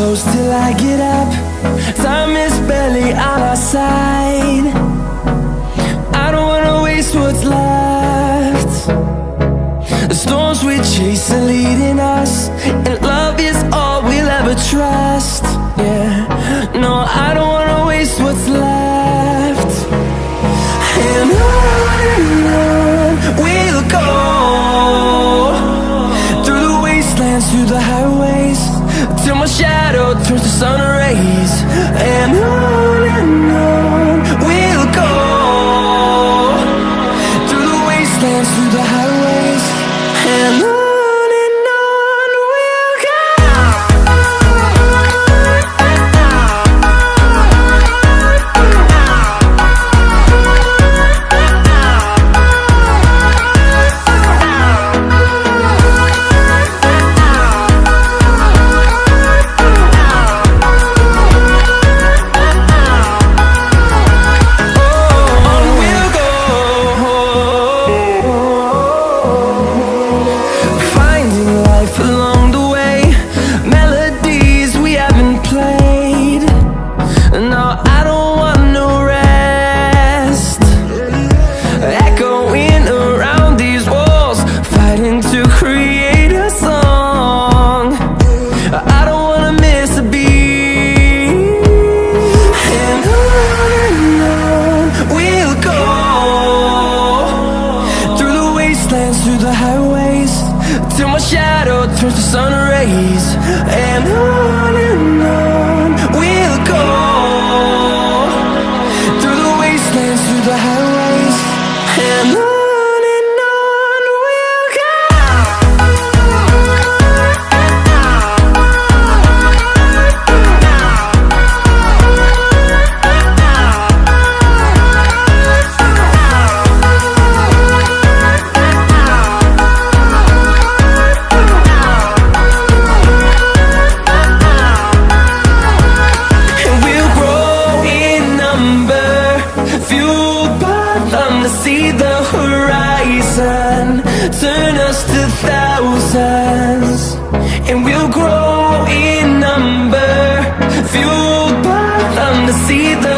close till I get up. Time is barely on our side. I don't wanna waste what's left. The storms we chase are leading us, and love is all we'll ever trust. Yeah, no, I don't wanna waste what's left. And on we'll go, through the wastelands, through the highways, till my shadow turns to sun rays. And on we'll go, through the wastelands, through the highways, and on we'll go. Along the way, melodies we haven't played. No, I don't want no rest. Echoing around these walls, fighting to create a song. I don't wanna miss a beat. And on we'll go, through the wastelands, through the highways, till my shadow turns to sun rays. And on we'll go, through the wastelands, through the highways, and on we'll go. See the horizon, turn us to thousands, and we'll grow in number, fueled by them to see the